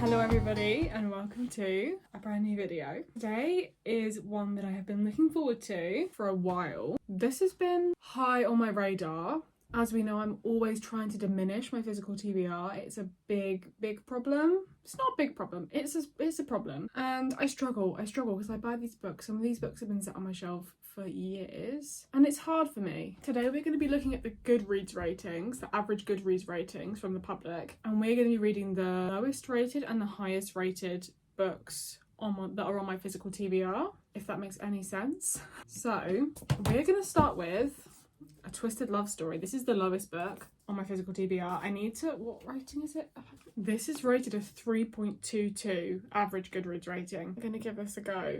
Hello everybody and welcome to a brand new video. Today is one that I have been looking forward to for a while. This has been high on my radar. As we know, I'm always trying to diminish my physical TBR. It's a big problem. It's not a big problem, it's a problem. And I struggle because I buy these books. Some of these books have been sat on my shelf for years and it's hard for me. Today we're going to be looking at the Goodreads ratings, the average Goodreads ratings from the public, and we're going to be reading the lowest rated and the highest rated books that are on my physical TBR, if that makes any sense. So we're going to start with A Twisted Love Story. This is the lowest book on my physical TBR. What rating is it? This is rated a 3.22 average Goodreads rating. I'm going to give this a go.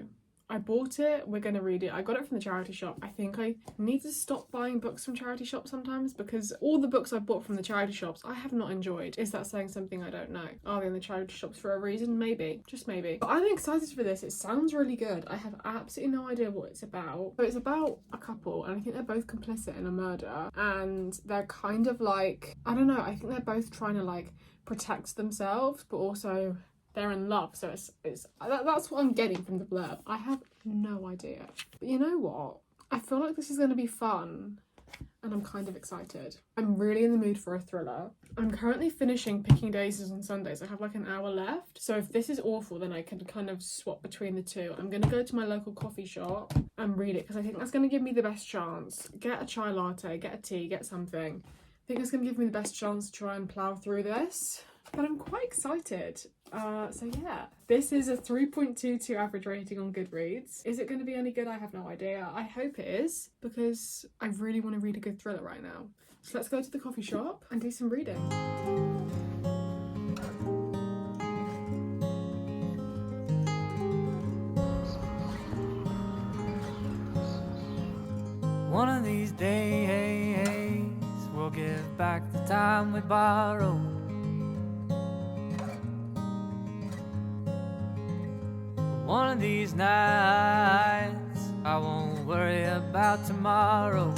I bought it, we're going to read it. I got it from the charity shop. I think I need to stop buying books from charity shops sometimes because all the books I've bought from the charity shops I have not enjoyed. Is that saying something? I don't know. Are they in the charity shops for a reason? Maybe. Just maybe. But I'm excited for this. It sounds really good. I have absolutely no idea what it's about. So it's about a couple and I think they're both complicit in a murder and they're kind of like, I don't know, I think they're both trying to like protect themselves but also they're in love, so that's what I'm getting from the blurb. I have no idea. But you know what? I feel like this is going to be fun and I'm kind of excited. I'm really in the mood for a thriller. I'm currently finishing Picking Daisies on Sundays. I have like an hour left. So if this is awful, then I can kind of swap between the two. I'm going to go to my local coffee shop and read it because I think that's going to give me the best chance. Get a chai latte, get a tea, get something. I think it's going to give me the best chance to try and plough through this. But I'm quite excited. So yeah, this is a 3.22 average rating on Goodreads. Is it going to be any good? I have no idea. I hope it is because I really want to read a good thriller right now. So let's go to the coffee shop and do some reading. One of these days we'll give back the time we borrowed. One of these nights I won't worry about tomorrow.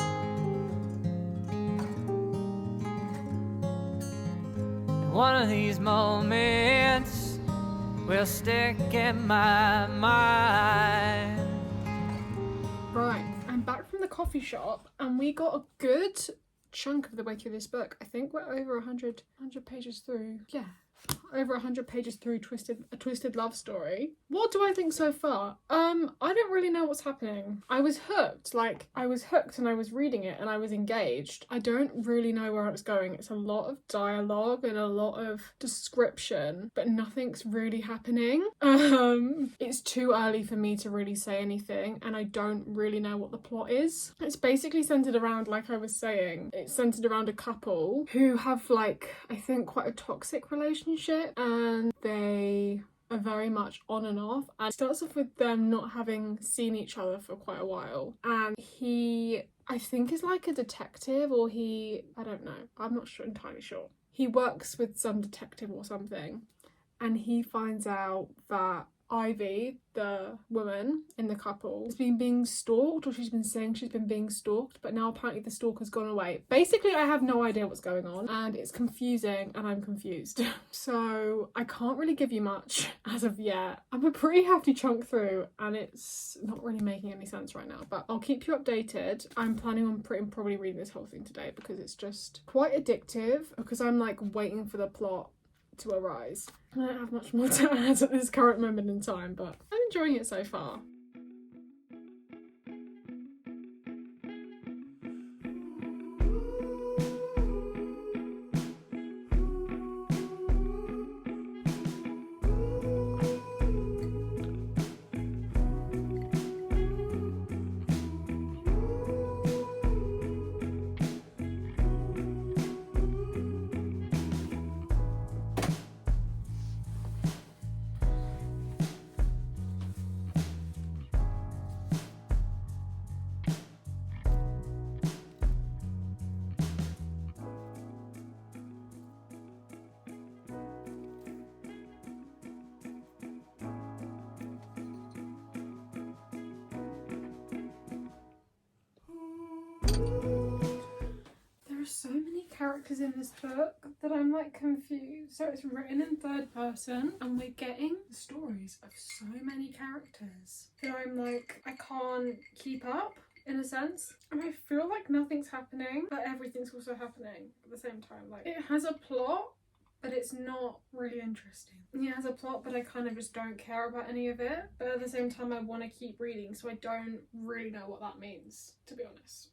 And one of these moments will stick in my mind. Right, I'm back from the coffee shop and we got a good chunk of the way through this book. I think we're over 100 pages through. Yeah. Over 100 pages through A Twisted Love Story. What do I think so far? I don't really know what's happening. I was hooked and I was reading it and I was engaged. I don't really know where it's going. It's a lot of dialogue and a lot of description, but nothing's really happening. It's too early for me to really say anything and I don't really know what the plot is. It's basically centered around, like I was saying, it's centered around a couple who have like, I think quite a toxic relationship and they are very much on and off, and it starts off with them not having seen each other for quite a while, and he, I think, is like a detective, or I don't know, I'm not entirely sure. He works with some detective or something and he finds out that Ivy, the woman in the couple, has been being stalked, or she's been saying she's been being stalked, but now apparently the stalker's gone away. Basically, I have no idea what's going on and it's confusing and I'm confused. So I can't really give you much as of yet. I'm a pretty hefty chunk through and it's not really making any sense right now, but I'll keep you updated. I'm planning on probably reading this whole thing today because it's just quite addictive, because I'm like waiting for the plot to arise. I don't have much more to add at this current moment in time, but I'm enjoying it so far. characters in this book that I'm like confused. So it's written in third person and we're getting the stories of so many characters that I'm like, I can't keep up in a sense. And I feel like nothing's happening, but everything's also happening at the same time. Like, it has a plot, but it's not really interesting. It has a plot, but I kind of just don't care about any of it. But at the same time, I want to keep reading, so I don't really know what that means, to be honest.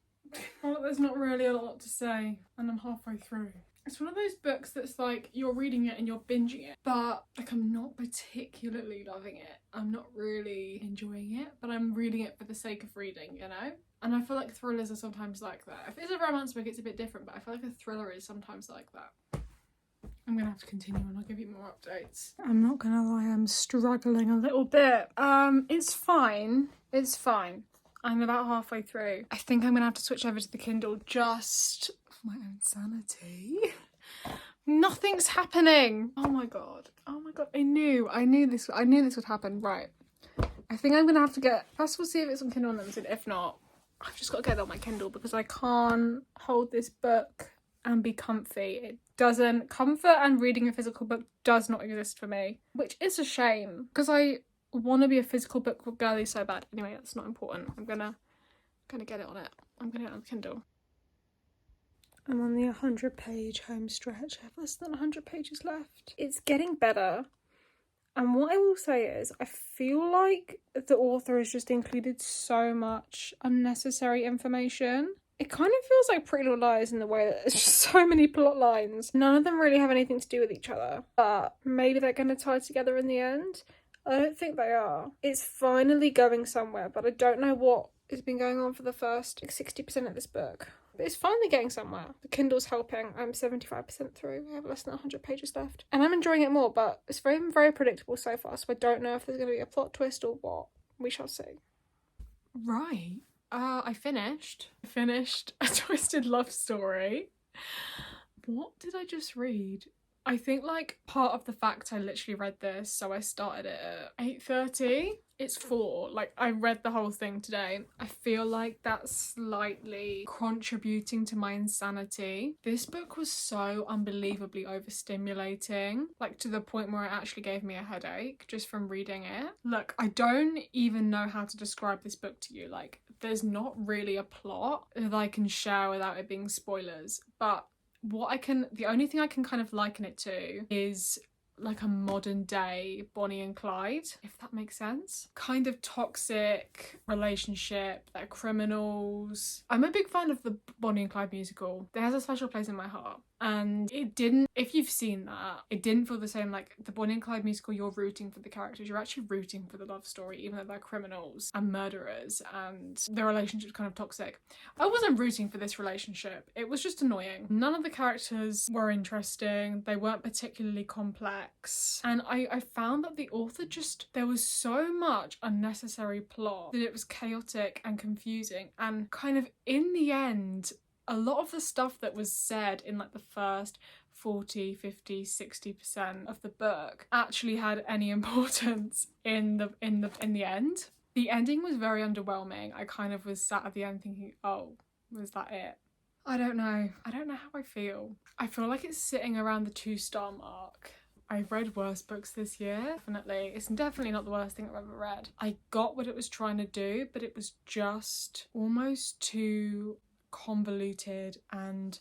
Well, there's not really a lot to say, and I'm halfway through. It's one of those books that's like, you're reading it and you're binging it, but like I'm not particularly loving it. I'm not really enjoying it, but I'm reading it for the sake of reading, you know? And I feel like thrillers are sometimes like that. If it's a romance book, it's a bit different, but I feel like a thriller is sometimes like that. I'm gonna have to continue and I'll give you more updates. I'm not gonna lie, I'm struggling a little bit. It's fine. It's fine. I'm about halfway through. I think I'm gonna have to switch over to the Kindle just for my own sanity. Nothing's happening. Oh my god. Oh my god. I knew this would happen. Right. I think I'm gonna have to get, first we'll see if it's on Kindle Unlimited. If not, I've just got to get it on my Kindle because I can't hold this book and be comfy. It doesn't, comfort and reading a physical book does not exist for me, which is a shame because I want to be a physical book girly so bad. Anyway, that's not important. I'm gonna get it on it. I'm gonna get it on Kindle. I'm on the 100-page home stretch. I have less than 100 pages left. It's getting better. And what I will say is, I feel like the author has just included so much unnecessary information. It kind of feels like Pretty Little Liars in the way that there's just so many plot lines. None of them really have anything to do with each other, but maybe they're going to tie together in the end. I don't think they are. It's finally going somewhere, but I don't know what has been going on for the first 60% of this book. But it's finally getting somewhere. The Kindle's helping. I'm 75% through. I have less than 100 pages left. And I'm enjoying it more, but it's very, very predictable so far, so I don't know if there's going to be a plot twist or what. We shall see. Right. I finished A Twisted Love Story. What did I just read? I think like part of the fact I literally read this, so I started it at 8:30. It's 4. Like, I read the whole thing today. I feel like that's slightly contributing to my insanity. This book was so unbelievably overstimulating, like to the point where it actually gave me a headache just from reading it. Look, I don't even know how to describe this book to you. Like, there's not really a plot that I can share without it being spoilers, but the only thing I can kind of liken it to is like a modern day Bonnie and Clyde, if that makes sense. Kind of toxic relationship, they're criminals. I'm a big fan of the Bonnie and Clyde musical. It has a special place in my heart. And it didn't, if you've seen that, it didn't feel the same. Like the Bonnie and Clyde musical, you're rooting for the characters. You're actually rooting for the love story, even though they're criminals and murderers and their relationship's kind of toxic. I wasn't rooting for this relationship. It was just annoying. None of the characters were interesting. They weren't particularly complex. And I found that the author there was so much unnecessary plot that it was chaotic and confusing. And kind of in the end, a lot of the stuff that was said in like the first 40, 50, 60% of the book actually had any importance in the end. The ending was very underwhelming. I kind of was sat at the end thinking, oh, was that it? I don't know how I feel. I feel like it's sitting around the 2-star mark. I've read worse books this year, definitely. It's definitely not the worst thing I've ever read. I got what it was trying to do, but it was just almost too convoluted and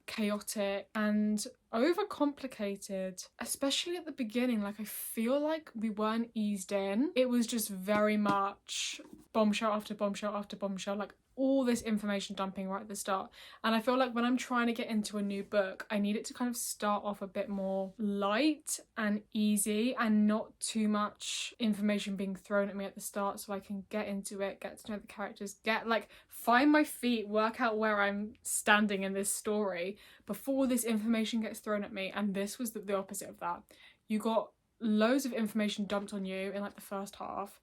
chaotic and overcomplicated, especially at the beginning. Like, I feel like we weren't eased in. It was just very much bombshell after bombshell after bombshell, like all this information dumping right at the start. And I feel like when I'm trying to get into a new book, I need it to kind of start off a bit more light and easy and not too much information being thrown at me at the start, so I can get into it, get to know the characters, find my feet, work out where I'm standing in this story before this information gets thrown at me. And this was the opposite of that. You got loads of information dumped on you in like the first half,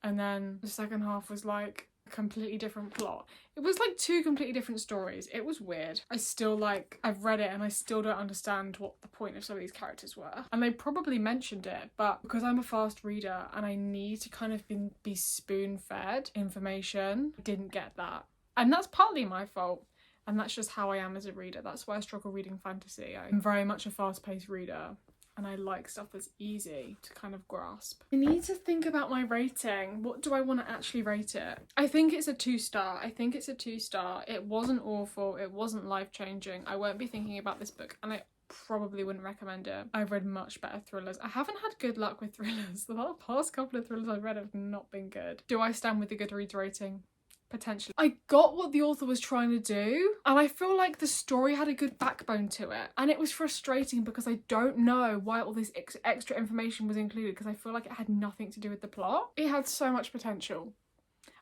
and then the second half was like a completely different plot. It was like 2 completely different stories. It was weird. I've read it and I still don't understand what the point of some of these characters were. And they probably mentioned it, but because I'm a fast reader and I need to kind of be spoon-fed information, I didn't get that. And that's partly my fault. And that's just how I am as a reader. That's why I struggle reading fantasy. I'm very much a fast-paced reader, and I like stuff that's easy to kind of grasp. I need to think about my rating. What do I want to actually rate it? I think it's a 2-star. I think it's a 2-star. It wasn't awful. It wasn't life-changing. I won't be thinking about this book, and I probably wouldn't recommend it. I've read much better thrillers. I haven't had good luck with thrillers. The past couple of thrillers I've read have not been good. Do I stand with the Goodreads rating? Potentially. I got what the author was trying to do, and I feel like the story had a good backbone to it, and it was frustrating because I don't know why all this extra information was included, because I feel like it had nothing to do with the plot. It had so much potential,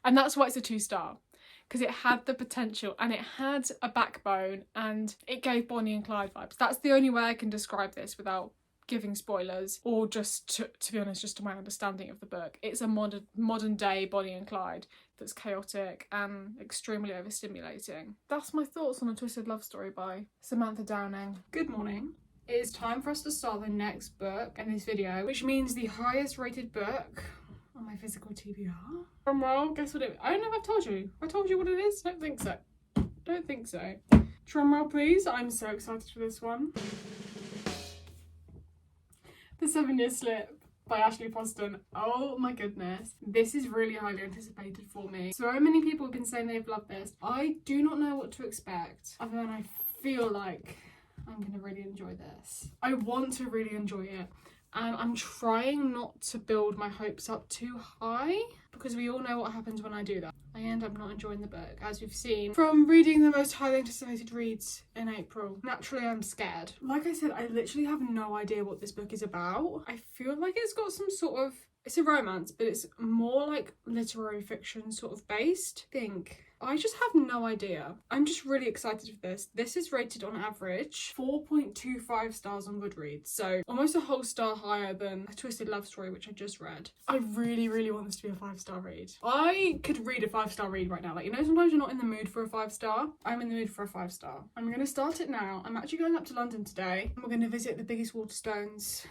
and that's why it's a 2-star, because it had the potential and it had a backbone and it gave Bonnie and Clyde vibes. That's the only way I can describe this without giving spoilers, or just to be honest, just to my understanding of the book. It's a modern day Bonnie and Clyde that's chaotic and extremely overstimulating. That's my thoughts on A Twisted Love Story by Samantha Downing. Good morning. It is time for us to start the next book in this video, which means the highest rated book on my physical TBR. Drumroll, guess what it is? I don't know if I've told you. Have I told you what it is? Don't think so. Don't think so. Drumroll please, I'm so excited for this one. The 7-Year Slip by Ashley Poston. Oh my goodness. This is really highly anticipated for me. So many people have been saying they've loved this. I do not know what to expect, other than I feel like I'm going to really enjoy this. I want to really enjoy it. And I'm trying not to build my hopes up too high, because we all know what happens when I do that. I end up not enjoying the book, as we've seen from reading the most highly anticipated reads in April. Naturally, I'm scared. Like I said, I literally have no idea what this book is about. I feel like it's got some sort of... It's a romance, but it's more like literary fiction sort of based. I just have no idea. I'm just really excited for this. This is rated on average 4.25 stars on Goodreads, so almost a whole star higher than A Twisted Love Story, which I just read. I really, really want this to be a 5-star read. I could read a 5-star read right now. Like, you know, sometimes you're not in the mood for a 5-star. I'm in the mood for a 5-star. I'm gonna start it now. I'm actually going up to London today, and we're gonna visit the biggest Waterstones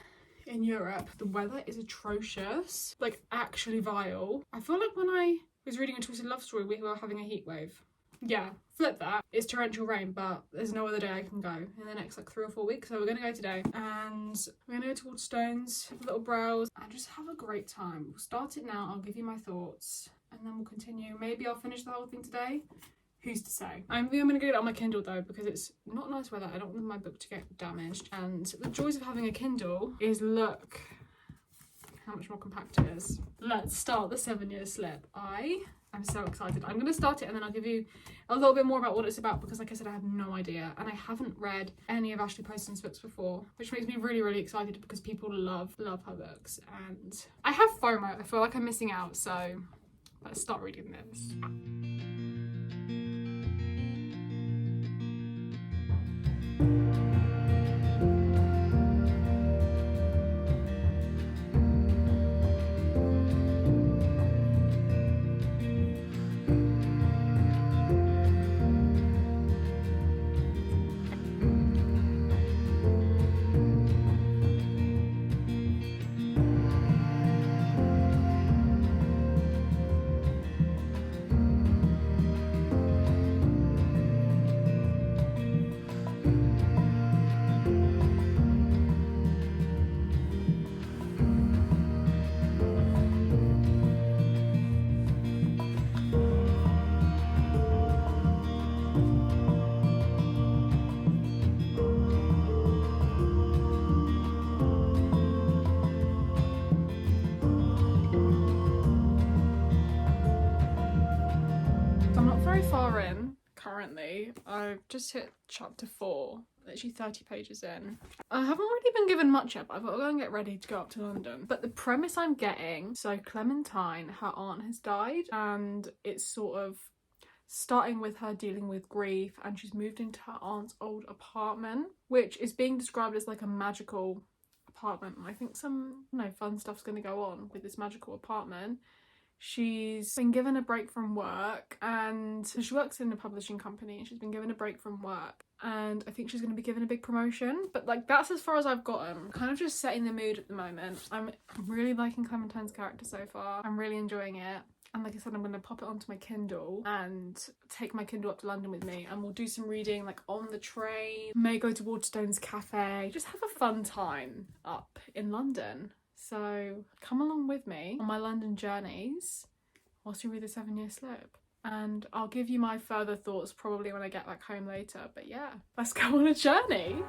in Europe. The weather is atrocious, like actually vile. I feel like when I was reading A Twisted Love Story, we were having a heat wave. Yeah, flip that. It's torrential rain, but there's no other day I can go in the next like 3 or 4 weeks. So we're gonna go today, and we're gonna go to Waterstones, have a little browse, and just have a great time. We'll start it now. I'll give you my thoughts, and then we'll continue. Maybe I'll finish the whole thing today. Who's to say? I'm gonna get it on my Kindle though, because it's not nice weather. I don't want my book to get damaged. And the joys of having a Kindle is, look how much more compact it is. Let's start the 7-Year Slip. I am so excited. I'm gonna start it and then I'll give you a little bit more about what it's about, because like I said, I have no idea. And I haven't read any of Ashley Poston's books before, which makes me really, really excited, because people love her books. And I have FOMO. I feel like I'm missing out. So let's start reading this. Far in currently. I've just hit chapter 4, literally 30 pages in. I haven't really been given much yet, but I've got to go and get ready to go up to London. But the premise I'm getting, so Clementine, her aunt has died, and it's sort of starting with her dealing with grief, and she's moved into her aunt's old apartment, which is being described as like a magical apartment. And I think some, fun stuff's going to go on with this magical apartment. She's been given a break from work, and so she works in a publishing company, and she's been given a break from work, and I think she's going to be given a big promotion, but like that's as far as I've gotten. I'm kind of just setting the mood at the moment. I'm really liking Clementine's character so far. I'm really enjoying it. And like I said, I'm going to pop it onto my Kindle and take my Kindle up to London with me, and we'll do some reading like on the train, may go to Waterstones Cafe, just have a fun time up in London. So come along with me on my London journeys whilst we read the 7-Year Slip. And I'll give you my further thoughts probably when I get back home later. But yeah, let's go on a journey.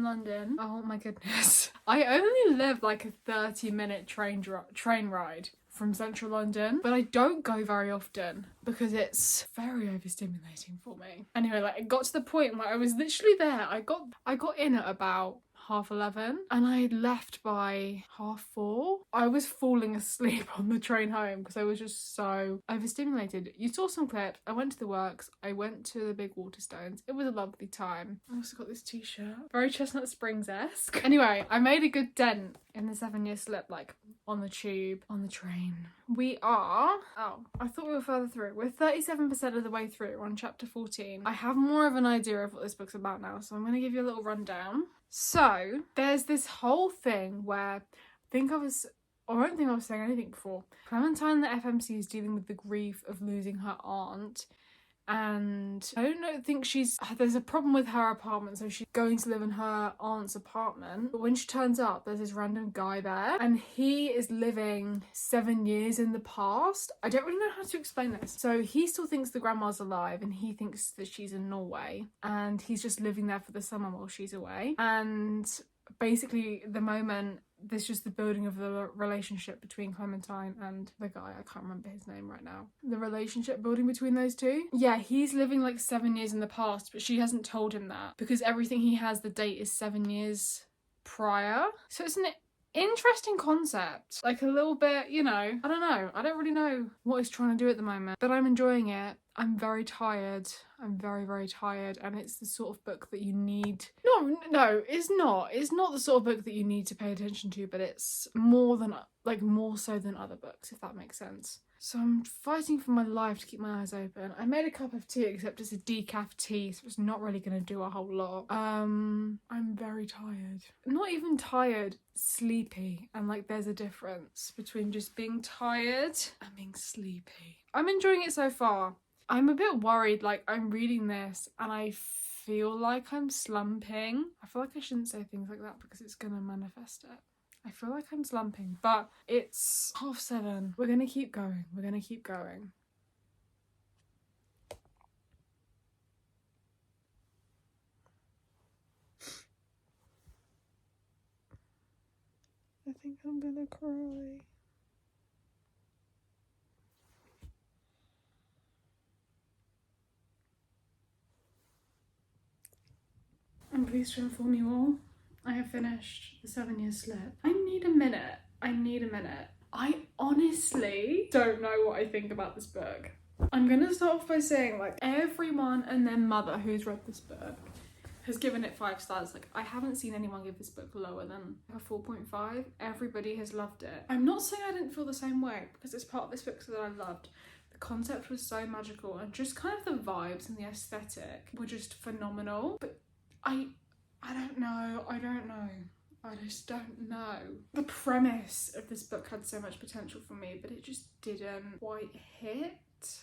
London. Oh my goodness. I only live like a 30-minute train ride from central London, but I don't go very often because it's very overstimulating for me. Anyway, like it got to the point where I was literally there. I got in at about 11:30 and I left by 4:30. I was falling asleep on the train home because I was just so overstimulated. You saw some clips. I went to the works. I went to the big Waterstones. It was a lovely time. I also got this t-shirt. Very Chestnut Springs-esque. Anyway, I made a good dent in the 7-Year Slip, like on the tube, on the train. We are, I thought we were further through. We're 37% of the way through. We're on chapter 14. I have more of an idea of what this book's about now, so I'm going to give you a little rundown. So there's this whole thing where I don't think I was saying anything before. Clementine, the FMC, is dealing with the grief of losing her aunt, and I think there's a problem with her apartment, so she's going to live in her aunt's apartment. But when she turns up, there's this random guy there, and he is living 7 years in the past. I don't really know how to explain this. So he still thinks the grandma's alive, and he thinks that she's in Norway, and he's just living there for the summer while she's away. And basically, the moment there's just the building of the relationship between Clementine and the guy, I can't remember his name right now. The relationship building between those two. Yeah, he's living like 7 years in the past, but she hasn't told him that because everything he has, the date is 7 years prior. So it's an interesting concept. Like a little bit, I don't know. I don't really know what he's trying to do at the moment, but I'm enjoying it. I'm very tired. I'm very, very tired, and it's the sort of book that you need. No, it's not. It's not the sort of book that you need to pay attention to, but it's more so than other books, if that makes sense. So I'm fighting for my life to keep my eyes open. I made a cup of tea, except it's a decaf tea, so it's not really going to do a whole lot. I'm very tired. Not even tired, sleepy. And like there's a difference between just being tired and being sleepy. I'm enjoying it so far. I'm a bit worried, like I'm reading this and I feel like I'm slumping. I feel like I shouldn't say things like that because it's going to manifest it. I feel like I'm slumping, but it's 7:30. We're going to keep going. We're going to keep going. I think I'm going to cry. I'm pleased to inform you all, I have finished the 7-Year Slip. I need a minute. I honestly don't know what I think about this book. I'm gonna start off by saying, like, everyone and their mother who's read this book has given it 5 stars. Like, I haven't seen anyone give this book lower than a 4.5. Everybody has loved it. I'm not saying I didn't feel the same way, because it's part of this book that I loved. The concept was so magical, and just kind of the vibes and the aesthetic were just phenomenal. But I don't know. I just don't know. The premise of this book had so much potential for me, but it just didn't quite hit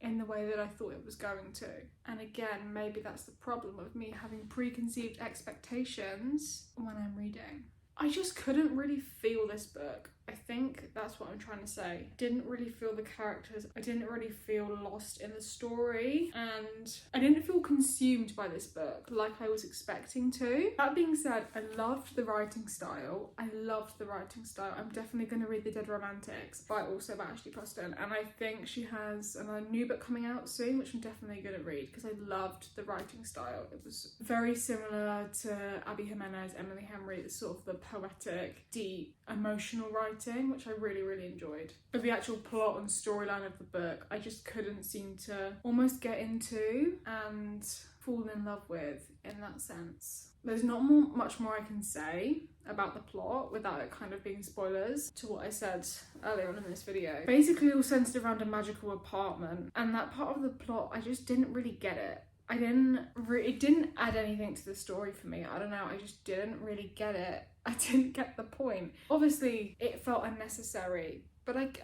in the way that I thought it was going to. And again, maybe that's the problem of me having preconceived expectations when I'm reading. I just couldn't really feel this book. I think that's what I'm trying to say. Didn't really feel the characters. I didn't really feel lost in the story, and I didn't feel consumed by this book like I was expecting to. That being said, I loved the writing style. I'm definitely going to read The Dead Romantics, but also by Ashley Preston, and I think she has a new book coming out soon, which I'm definitely going to read because I loved the writing style. It was very similar to Abby Jimenez, Emily Henry. It's sort of the poetic, deep, emotional writing, which I really, really enjoyed. But the actual plot and storyline of the book, I just couldn't seem to almost get into and fall in love with in that sense. There's not much more I can say about the plot without it kind of being spoilers to what I said earlier on in this video. Basically all centered around a magical apartment, and that part of the plot, I just didn't really get it. It didn't add anything to the story for me. I don't know, I just didn't really get it. I didn't get the point. Obviously, it felt unnecessary, but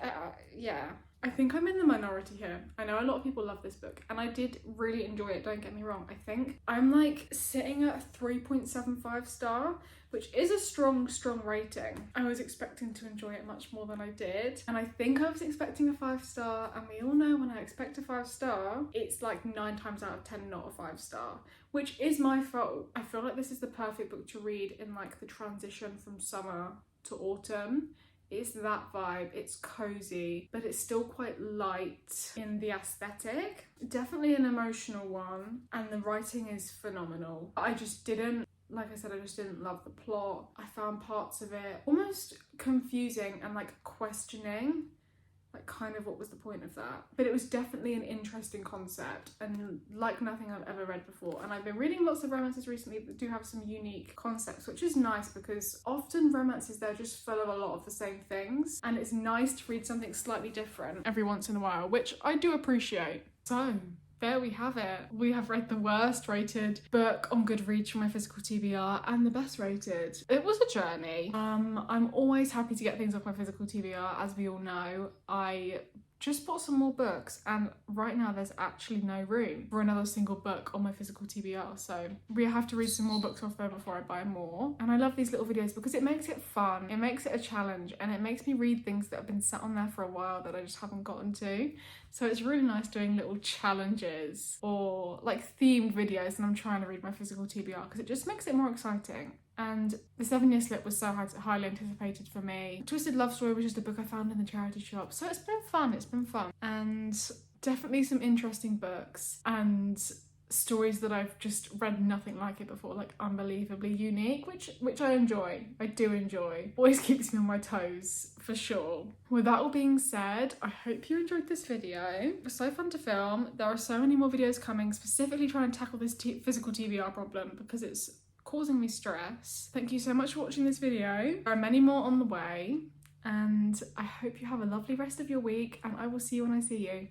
yeah. I think I'm in the minority here. I know a lot of people love this book, and I did really enjoy it, don't get me wrong. I think I'm like sitting at a 3.75 star, which is a strong rating. I was expecting to enjoy it much more than I did, and I think I was expecting a 5 star, and we all know when I expect a 5 star, it's like 9 times out of 10 not a 5 star, which is my fault. I feel like this is the perfect book to read in like the transition from summer to autumn. It's that vibe, it's cozy, but it's still quite light in the aesthetic. Definitely an emotional one, and the writing is phenomenal. I just didn't love the plot. I found parts of it almost confusing and like questioning, like kind of what was the point of that? But it was definitely an interesting concept and like nothing I've ever read before. And I've been reading lots of romances recently that do have some unique concepts, which is nice because often romances, they're just full of a lot of the same things. And it's nice to read something slightly different every once in a while, which I do appreciate. So there we have it. We have read the worst rated book on Goodreads from my physical TBR and the best rated. It was a journey. I'm always happy to get things off my physical TBR, as we all know. I just bought some more books, and right now there's actually no room for another single book on my physical TBR, so we have to read some more books off there before I buy more. And I love these little videos because it makes it fun, it makes it a challenge, and it makes me read things that have been sat on there for a while that I just haven't gotten to. So it's really nice doing little challenges or like themed videos and I'm trying to read my physical TBR because it just makes it more exciting. And The 7 Year Slip was so highly anticipated for me. Twisted Love Story was just a book I found in the charity shop. So it's been fun. And definitely some interesting books and stories that I've just read nothing like it before, like unbelievably unique, which I enjoy. I do enjoy. Always keeps me on my toes, for sure. With that all being said, I hope you enjoyed this video. It was so fun to film. There are so many more videos coming, specifically trying to tackle this physical TBR problem because it's causing me stress. Thank you so much for watching this video. There are many more on the way, and I hope you have a lovely rest of your week, and I will see you when I see you.